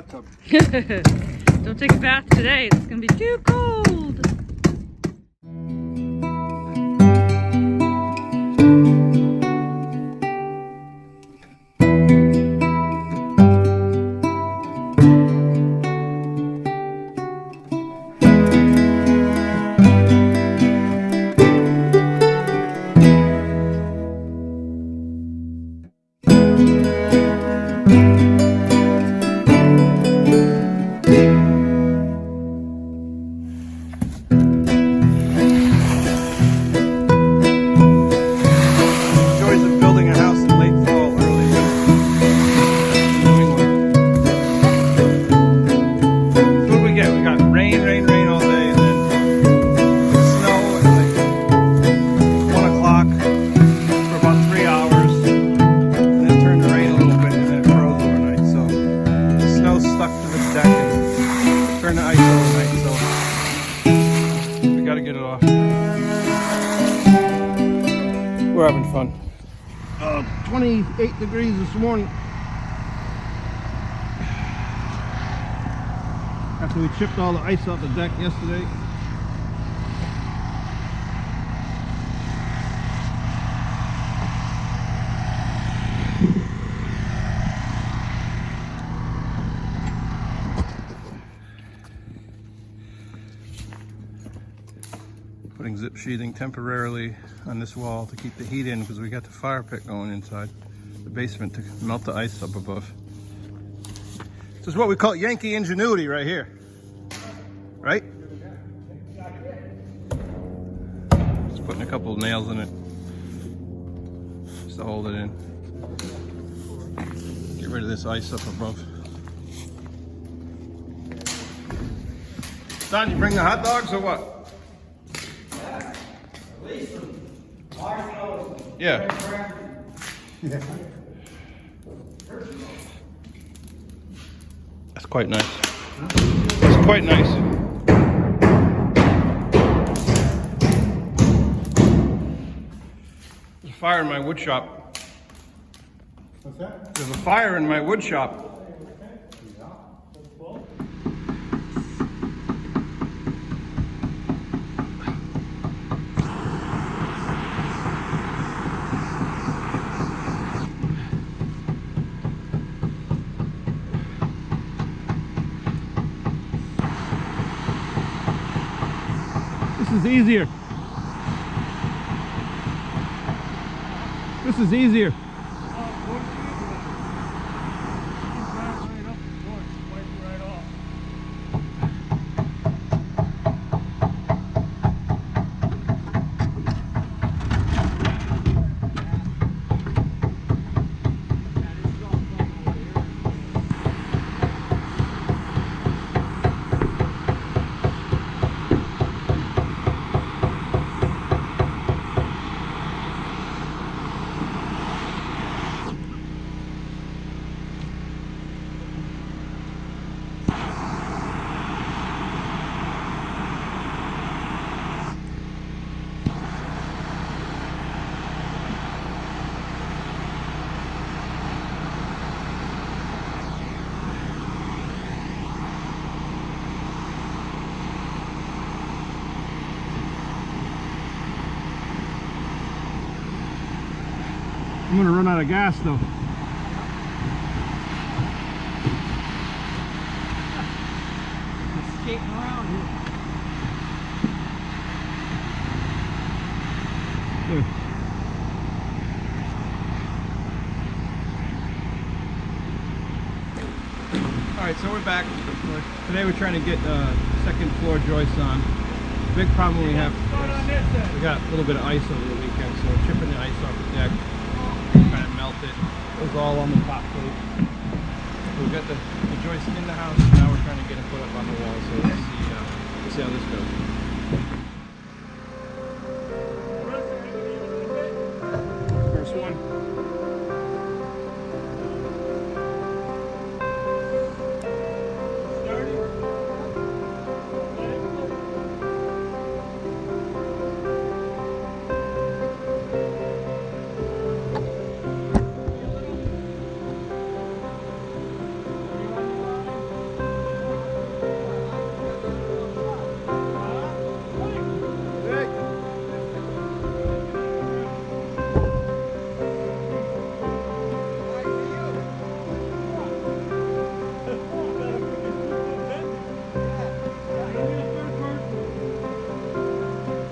bathtub. Don't take a bath today. It's going to be too cold. We're having fun. 28 degrees this morning. After we chipped all the ice off the deck yesterday. Putting zip sheathing temporarily on this wall to keep the heat in because we got the fire pit going inside the basement to melt the ice up above. This is what we call Yankee ingenuity right here, right? Just putting a couple of nails in it just to hold it in. Get rid of this ice up above. Don, you bring the hot dogs or what? Yeah. That's quite nice. It's quite nice. There's a fire in my wood shop. What's that? There's a fire in my wood shop. This is easier. This is easier. I'm gonna run out of gas though. Skating around here. There. Alright, so we're back. Today we're trying to get second floor joists on. The big problem we have is we got a little bit of ice over the weekend, so we're chipping the ice off the deck. Trying to melt it. It was all on the top plate. So we got the joist in the house, and now we're trying to get it put up on the wall. So let's see how this goes. First one.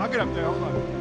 I'll get up there, hold on.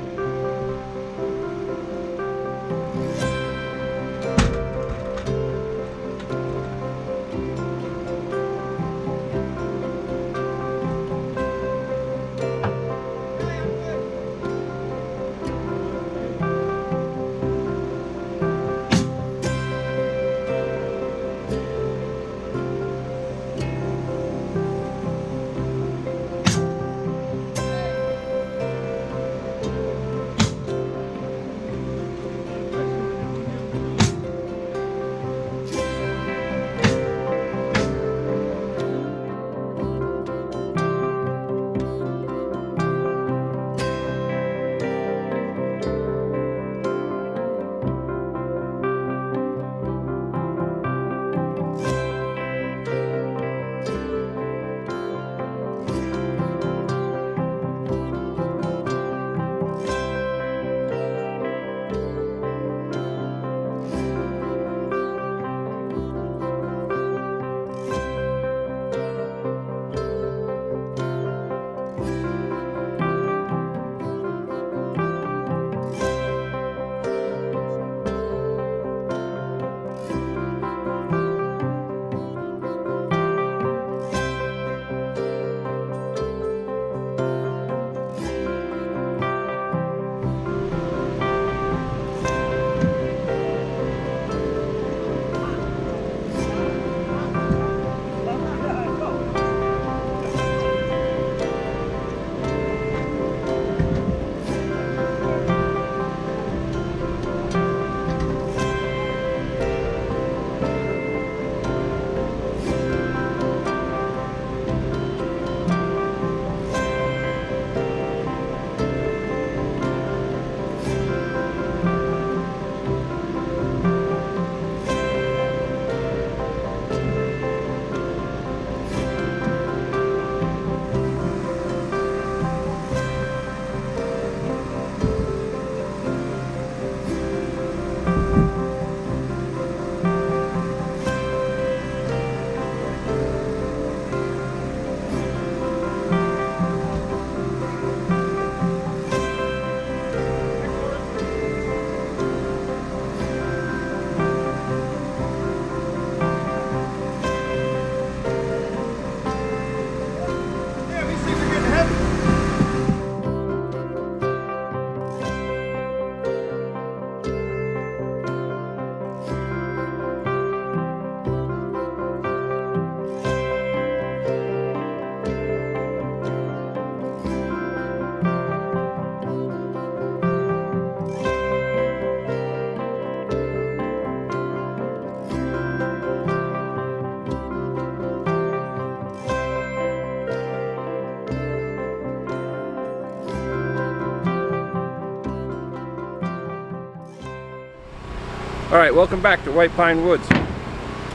Alright, welcome back to White Pine Woods.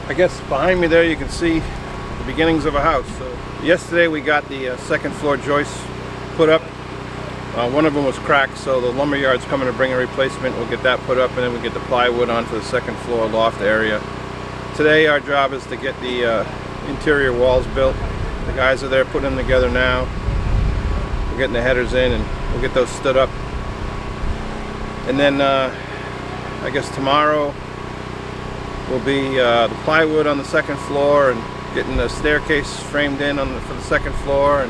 I guess behind me there you can see the beginnings of a house. So yesterday we got the second floor joists put up. One of them was cracked, so the lumber yard's coming to bring a replacement. We'll get that put up, and then we get the plywood onto the second floor loft area. Today our job is to get the interior walls built. The guys are there putting them together now. We're getting the headers in, and we'll get those stood up. And then I guess tomorrow will be the plywood on the second floor and getting the staircase framed in for the second floor,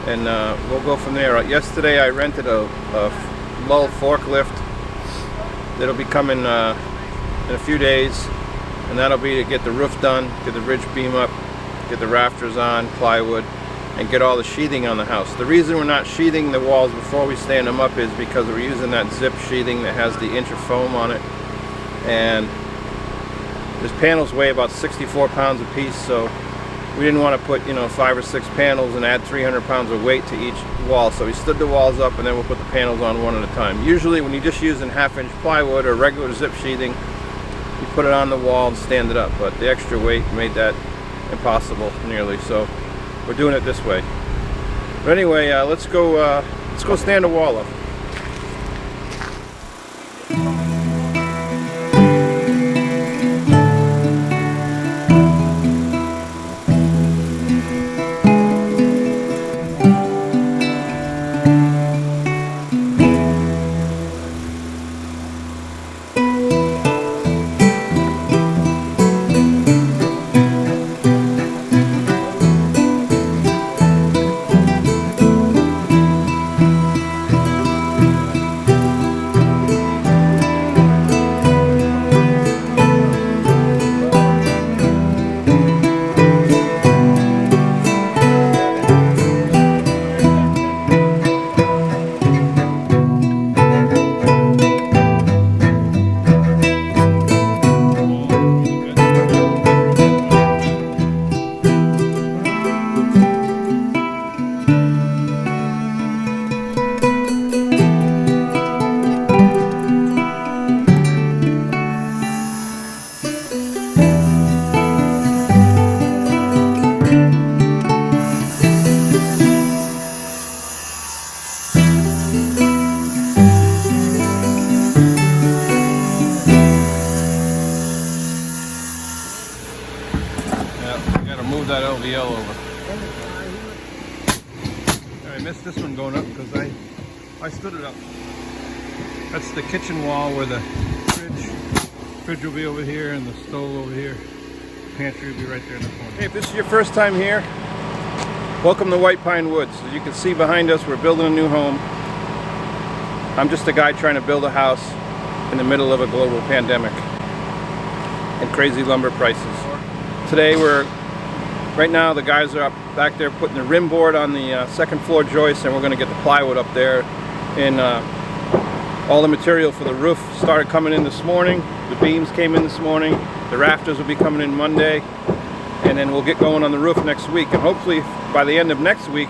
and we'll go from there. Yesterday I rented a Lull forklift that'll be coming in a few days, and that'll be to get the roof done, get the ridge beam up, get the rafters on, plywood, and get all the sheathing on the house. The reason we're not sheathing the walls before we stand them up is because we're using that zip sheathing that has the inch of foam on it, and these panels weigh about 64 pounds a piece, so we didn't want to put 5 or 6 panels and add 300 pounds of weight to each wall. So we stood the walls up, and then we'll put the panels on one at a time. Usually when you're just using 1/2 inch plywood or regular zip sheathing, you put it on the wall and stand it up, but the extra weight made that impossible nearly, so we're doing it this way. But anyway, let's go stand the wall up. I missed this one going up because I stood it up. That's the kitchen wall where the fridge will be over here and the stove over here. Pantry will be right there in the corner. Hey, if this is your first time here, welcome to White Pine Woods. As you can see behind us, we're building a new home. I'm just a guy trying to build a house in the middle of a global pandemic and crazy lumber prices. Today right now the guys are up back there putting the rim board on the second floor joist, and we're going to get the plywood up there. And all the material for the roof started coming in this morning. The beams came in this morning. The rafters will be coming in Monday, and then we'll get going on the roof next week. And hopefully by the end of next week,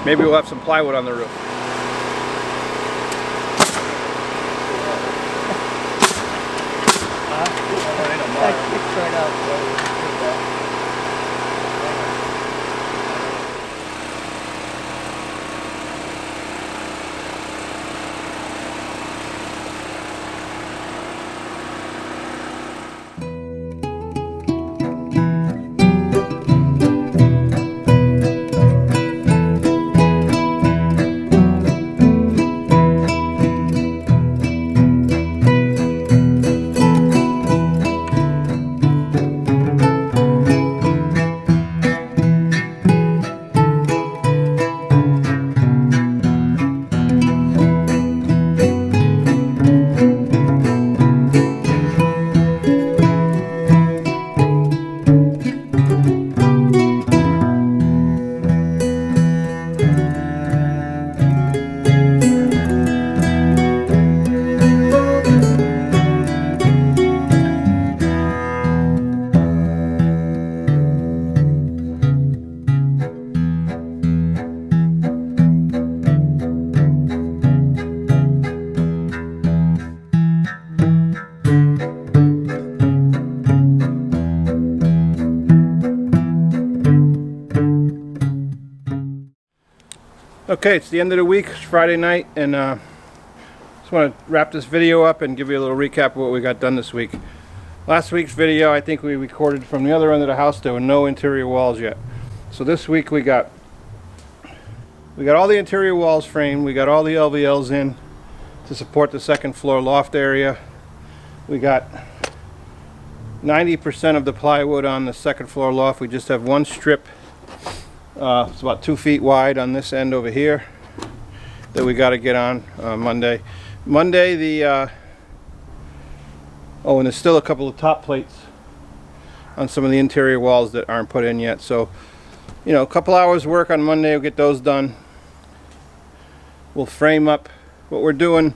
maybe we'll have some plywood on the roof. Okay, it's the end of the week. It's Friday night, and just want to wrap this video up and give you a little recap of what we got done this week. Last week's video, I think we recorded from the other end of the house. There were no interior walls yet. So this week we got all the interior walls framed. We got all the LVLs in to support the second floor loft area. We got 90% of the plywood on the second floor loft. We just have one strip. It's about 2 feet wide on this end over here that we got to get on Monday. Oh, and there's still a couple of top plates on some of the interior walls that aren't put in yet. So, you know, a couple hours work on Monday, we'll get those done. We'll frame up. What we're doing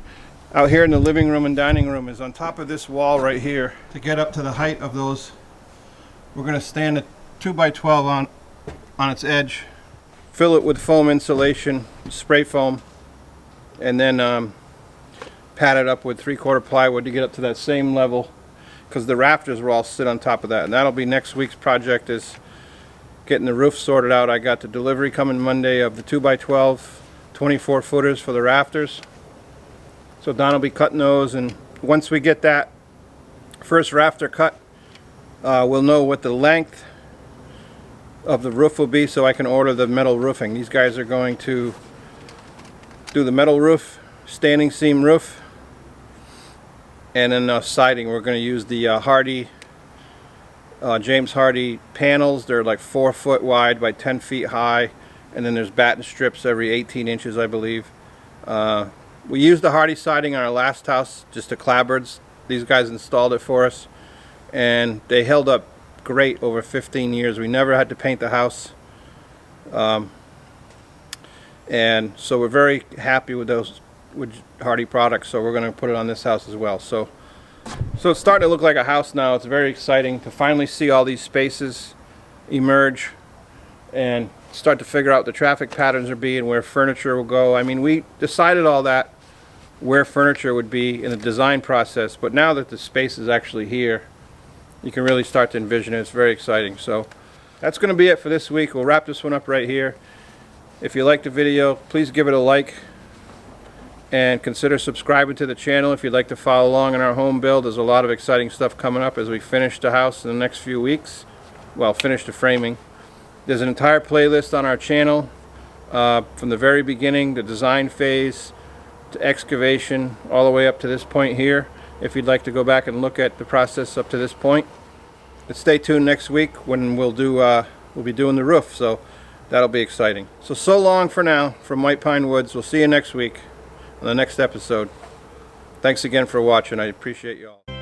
out here in the living room and dining room is on top of this wall right here. To get up to the height of those, we're going to stand a 2x12 on its edge, fill it with foam insulation, spray foam, and then pad it up with 3/4 plywood to get up to that same level, because the rafters will all sit on top of that. And that'll be next week's project, is getting the roof sorted out. I got the delivery coming Monday of the 2x12 24 footers for the rafters, so Don will be cutting those. And once we get that first rafter cut, we'll know what the length of the roof will be, so I can order the metal roofing. These guys are going to do the metal roof, standing seam roof, and then siding. We're going to use the James Hardy panels. They're like 4 foot wide by 10 feet high, and then there's batten strips every 18 inches, I believe. We used the Hardy siding on our last house, just the clapboards. These guys installed it for us, and they held up great over 15 years. We never had to paint the house, and so we're very happy with those Hardy products. So we're going to put it on this house as well. So it's starting to look like a house now. It's very exciting to finally see all these spaces emerge and start to figure out the traffic patterns are be and where furniture will go. I mean, we decided all that, where furniture would be in the design process, but now that the space is actually here, you can really start to envision it. It's very exciting. So that's going to be it for this week. We'll wrap this one up right here. If you liked the video, please give it a like and consider subscribing to the channel if you'd like to follow along in our home build. There's a lot of exciting stuff coming up as we finish the house in the next few weeks. Well, finish the framing. There's an entire playlist on our channel from the very beginning, the design phase to excavation, all the way up to this point here, if you'd like to go back and look at the process up to this point. But stay tuned next week when we'll be doing the roof, so that'll be exciting. So long for now from White Pine Woods. We'll see you next week on the next episode. Thanks again for watching. I appreciate you all.